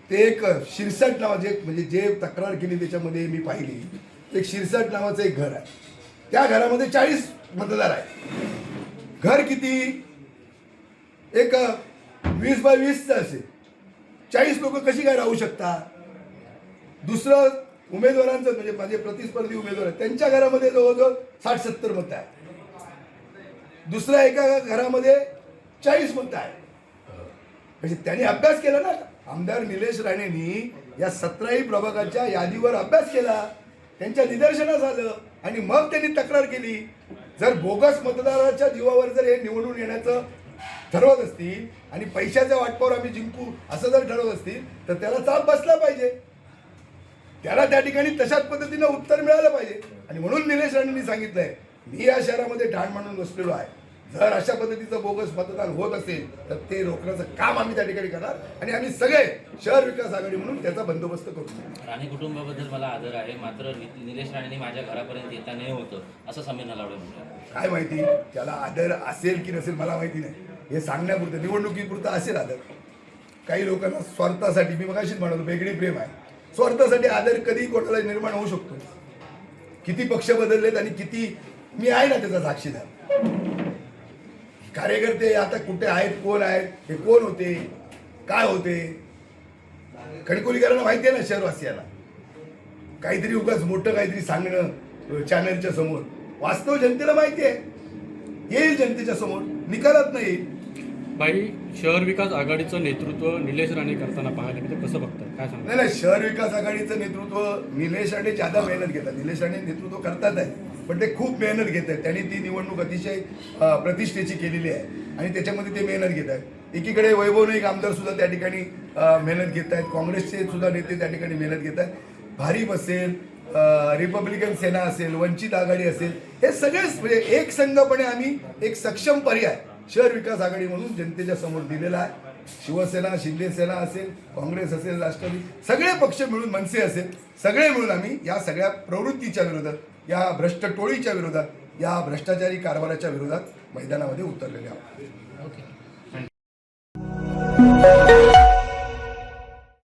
ते एक शिरसाट नावाचे म्हणजे जे तक्रार केली त्याच्यामध्ये मी पाहिली, एक शिरसाट नावाचं एक घर आहे. त्या घरामध्ये 40 मतदार आहे. घर किती एक 20 बाय 20 असेल. 40 लोक कशी काय राहू शकतात. दुसरं उमेदवारांचं म्हणजे माझे प्रतिस्पर्धी उमेदवार आहेत त्यांच्या घरामध्ये जवळजवळ 60-70 मतं आहे. दुसऱ्या एका घरामध्ये 40 मतं आहे. म्हणजे त्यांनी अभ्यास केला ना. आमदार निलेश राणेंनी या 17ही प्रभागाच्या यादीवर अभ्यास केला, त्यांच्या निदर्शनास आलं आणि मग त्यांनी तक्रार केली. जर बोगस मतदाराच्या जीवावर जर हे निवडून येण्याचं ठरवत असतील आणि पैशाच्या वाटपावर आम्ही जिंकू असं जर ठरवत असतील तर त्याला चाप बसला पाहिजे. त्याला त्या ठिकाणी तशाच पद्धतीनं उत्तर मिळालं पाहिजे. आणि म्हणून निलेश राणेंनी सांगितलंय, मी या शहरामध्ये ठाण मांडून बसलेलो आहे. जर अशा पद्धतीचं बोगस मतदान होत असेल तर ते रोखण्याचं काम आम्ही त्या ठिकाणी करणार आणि आम्ही सगळे शहर विकास आघाडी म्हणून त्याचा बंदोबस्त करू. राणे कुटुंबाबद्दल मला आदर आहे, मात्र निलेश राणेंनी माझ्या घरापर्यंत येता नाही होतं असं समीर नलावडे म्हणतात. काय माहिती त्याला आदर असेल की नसेल मला माहिती नाही. हे सांगण्यापुरतं निवडणुकीपुरतं असेल आदर. काही लोकांना स्वार्थासाठी, मी मगाशीच म्हणालो वेगळी प्रेम आहे, स्वार्थासाठी आदर कधी कोणाला निर्माण होऊ शकतो. किती पक्ष बदललेत आणि किती मी आहे ना त्याचा साक्षीदार. कार्यकर्ते आता कुठे आहेत, कोण आहेत, हे कोण होते, काय होते, खडकोलीकरांना माहिती आहे ना. शहरवासियाला काहीतरी उगाच मोठं काहीतरी सांगणं चॅनलच्या समोर, वास्तव जनतेला माहिती आहे. येईल जनतेच्या समोर, निकालात नाही येईल. बाई, शहर विकास आघाडीचं नेतृत्व निलेश राणे करताना पाहायला म्हणजे कसं बघतात, काय सांगतात? नाही, शहर विकास आघाडीचं नेतृत्व निलेश राणे ज्यादा मेहनत घेतात. निलेश राणे नेतृत्व करतात आहे पण ते खूप मेहनत घेत आहेत. त्यांनी ती निवडणूक अतिशय प्रतिष्ठेची केलेली आहे आणि त्याच्यामध्ये ते मेहनत घेत आहेत. एकीकडे वैभव नाईक आमदार सुद्धा त्या ठिकाणी मेहनत घेत आहेत. काँग्रेसचे सुद्धा नेते त्या ठिकाणी मेहनत घेत आहेत. भारीप असेल, रिपब्लिकन सेना असेल, वंचित आघाडी असेल, हे सगळेच म्हणजे एक संघपणे आम्ही एक सक्षम पर्याय शहर विकास आघाडी म्हणून जनतेच्या समोर दिलेला आहे. शिवसेना, शिंदे सेना असेल, काँग्रेस असेल, राष्ट्रवादी, सगळे पक्ष मिळून, मनसे असेल, सगळे मिळून आम्ही या सगळ्या प्रवृत्तीच्या विरोधात, या भ्रष्ट टोळीच्या विरोधात, या भ्रष्टाचारी कारभाराच्या विरोधात मैदानामध्ये उतरलेले आहोत. ओके.